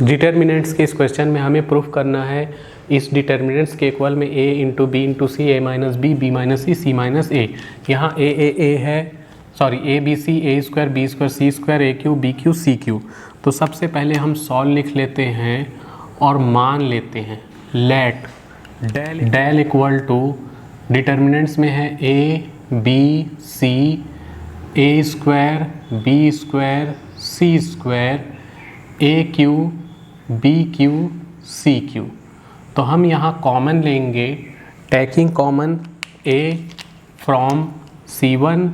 Determinants के इस question में हमें प्रूफ करना है इस डिटर्मिनेंट्स के इक्वल में a into B into C A minus B minus C minus A. यहाँ ए है, sorry A B C A square B square C square A cube B cube C cube. तो सबसे पहले हम solve लिख लेते हैं और मान लेते हैं let del equal to determinants में है A B C A square B square C square A cube B cube C cube. तो हम यहाँ कॉमन लेंगे, taking common A from C1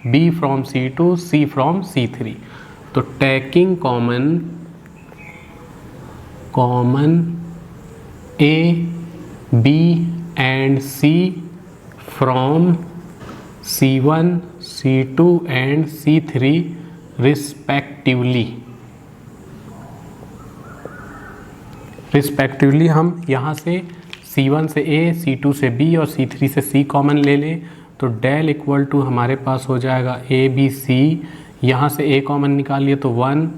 B from C2 C from C3। तो taking common A B and C from C1 C2 and C3 respectively हम यहाँ से C1 से A, C2 से B और C3 से C कॉमन ले लें। तो डेल इक्वल टू हमारे पास हो जाएगा ए बी सी, यहाँ से A कॉमन निकाल लिए तो 1,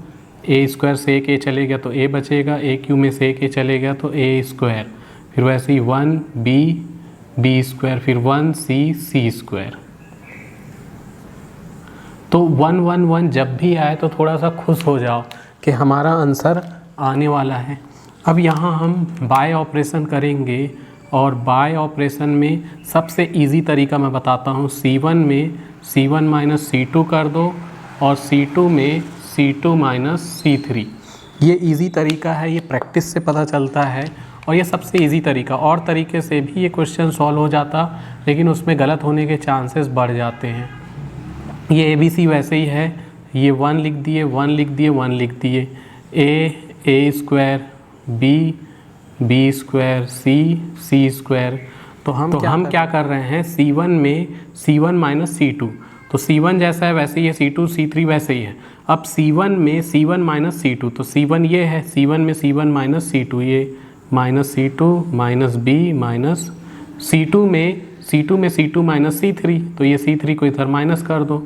ए स्क्वायर से एक ए चले गया तो A बचेगा, ए क्यू में से एक ए चले गया तो ए स्क्वायर, फिर वैसे ही 1 बी स्क्वायर, फिर 1 सी स्क्वायर। तो 1 1 1 जब भी आए तो थोड़ा सा खुश हो जाओ कि हमारा आंसर आने वाला है। अब यहाँ हम बाय ऑपरेशन करेंगे और बाय ऑपरेशन में सबसे इजी तरीका मैं बताता हूँ। C1 में C1 माइनस C2 कर दो और C2 में C2 माइनस C3। ये इजी तरीका है, ये प्रैक्टिस से पता चलता है और ये सबसे इजी तरीका। और तरीके से भी ये क्वेश्चन सॉल्व हो जाता, लेकिन उसमें गलत होने के चांसेस बढ़ जाते हैं। ये ABC वैसे ही है, ये 1 लिख दिए 1 लिख दिए 1 लिख दिए, ए square B square C square. तो हम क्या कर रहे हैं, C1 में C1 माइनस C2, तो C1 जैसा है वैसे ही है, C2 C3 वैसे ही है। अब C1 में C1 माइनस C2, तो C1 ये है, C1 में C1 माइनस C2, ये minus C2 minus B minus C2 में C2 माइनस C3, तो ये C3 को इधर माइनस कर दो,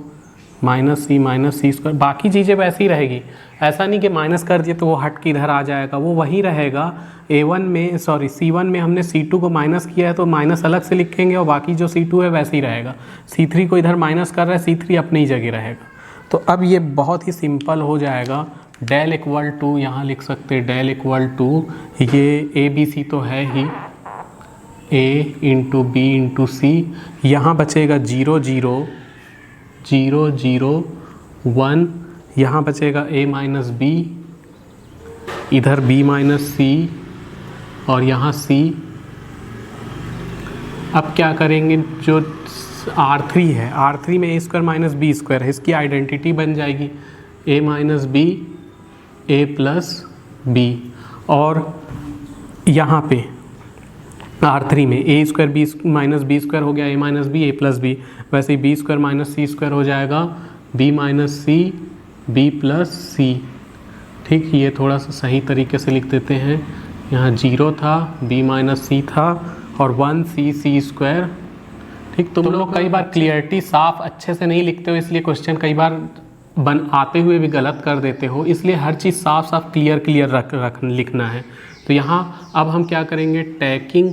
माइनस सी स्क्वायर। बाकी चीज़ें वैसी रहेगी, ऐसा नहीं कि माइनस कर दिए तो वो हट के इधर आ जाएगा, वो वही रहेगा। C1 में हमने C2 को माइनस किया है तो माइनस अलग से लिखेंगे और बाकी जो C2 है वैसे ही रहेगा। C3 को इधर माइनस कर रहा है, C3 अपनी ही जगह रहेगा। तो अब ये बहुत ही सिंपल हो जाएगा। डेल इक्वल टू यहाँ लिख सकते हैं, डेल इक्वल टू ये ए बी सी तो है ही, ए इंटू बी इंटू सी, यहाँ बचेगा 0 0 0 0 1, यहाँ बचेगा a माइनस बी, इधर b माइनस सी और यहाँ c। अब क्या करेंगे, जो R3 है, R3 में a square minus B square है, इसकी आइडेंटिटी बन जाएगी a minus B a plus B. और यहाँ पे R3 में a square B minus B square हो गया a minus B a plus B, वैसे ही b square minus C square हो जाएगा b minus C b plus C. ठीक, ये थोड़ा सा सही तरीके से लिख देते हैं। यहाँ 0 था, b माइनस सी था और 1 सी स्क्वायर। ठीक, तुम लोग कई बार क्लियरिटी साफ अच्छे से नहीं लिखते हो, इसलिए क्वेश्चन कई बार आते हुए भी गलत कर देते हो, इसलिए हर चीज़ साफ क्लियर लिखना है। तो यहाँ अब हम क्या करेंगे, टेकिंग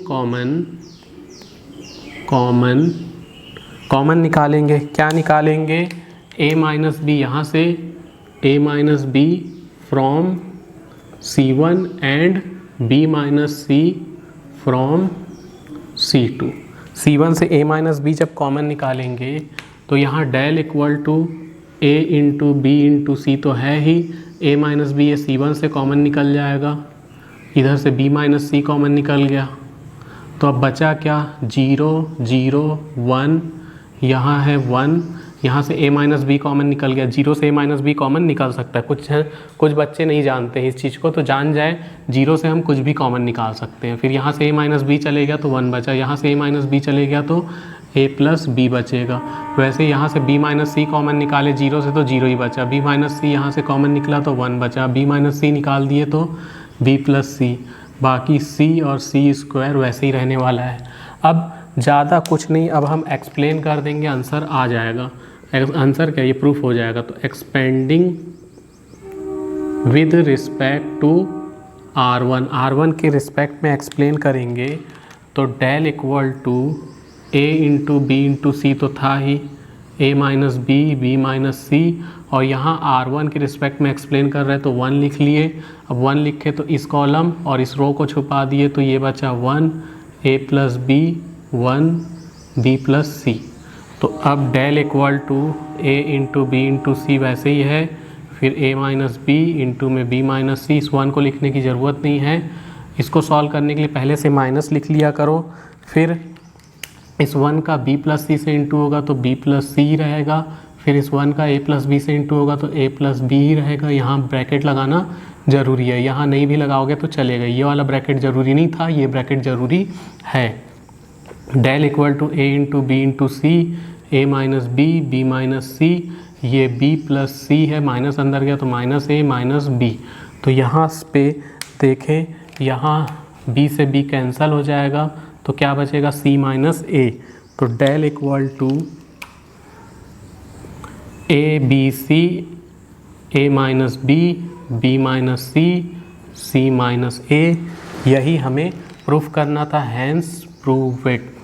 कॉमन निकालेंगे। क्या निकालेंगे, a माइनस बी, यहाँ से a minus B from C1 and b minus C from C2। C1 से a माइनस बी जब कॉमन निकालेंगे तो यहाँ del equal to a into B into C तो है ही, a माइनस बी ये C1 से कॉमन निकल जाएगा, इधर से b माइनस सी कॉमन निकल गया। तो अब बचा क्या, 0 0 1, यहाँ है 1, यहाँ से a माइनस बी कॉमन निकल गया। 0 से a माइनस बी कॉमन निकल सकता है, कुछ बच्चे नहीं जानते हैं इस चीज़ को, तो जान जाए 0 से हम कुछ भी कॉमन निकाल सकते हैं। फिर यहाँ से a माइनस बी चले गया तो 1 बचा, यहाँ से a माइनस बी चले गया तो a प्लस बी बचेगा। वैसे यहाँ से b माइनस सी कॉमन निकाले 0 से तो 0 ही बचा, b माइनस सी यहाँ से कॉमन निकला तो 1 बचा, b माइनस सी निकाल दिए तो b प्लस सी, बाकी c और c स्क्वायर वैसे ही रहने वाला है। अब ज़्यादा कुछ नहीं, अब हम एक्सप्लेन कर देंगे, आंसर आ जाएगा। आंसर क्या, ये प्रूफ हो जाएगा। तो expanding with respect to R1 के रिस्पेक्ट में एक्सप्लेन करेंगे तो del equal to A into B into C तो था ही, A minus B, B minus C, और यहाँ R1 के रिस्पेक्ट में एक्सप्लेन कर रहे हैं तो 1 लिख लिए। अब 1 लिखे तो इस कॉलम और इस रो को छुपा दिए तो ये बचा 1 A plus B, 1 B plus C. तो अब del equal to A into B into C वैसे ही है, फिर A माइनस बी इंटू में B माइनस सी। इस 1 को लिखने की ज़रूरत नहीं है, इसको सॉल्व करने के लिए पहले से माइनस लिख लिया करो। फिर इस 1 का B प्लस सी से इंटू होगा तो B प्लस सी रहेगा, फिर इस 1 का A प्लस बी से इंटू होगा तो A प्लस बी ही रहेगा। यहाँ ब्रैकेट लगाना ज़रूरी है, यहाँ नहीं भी लगाओगे तो चलेगा, ये वाला ब्रैकेट ज़रूरी नहीं था, ये ब्रैकेट ज़रूरी है। Del equal to A into B into C, A minus B, B minus C, ये B प्लस सी है, माइनस अंदर गया तो माइनस A माइनस बी। तो यहाँ पे देखें, यहाँ B से B कैंसिल हो जाएगा तो क्या बचेगा C माइनस A। तो del equal to A B C, A minus B, B minus C, C minus A, यही हमें प्रूफ करना था, हैंस प्रूव इट।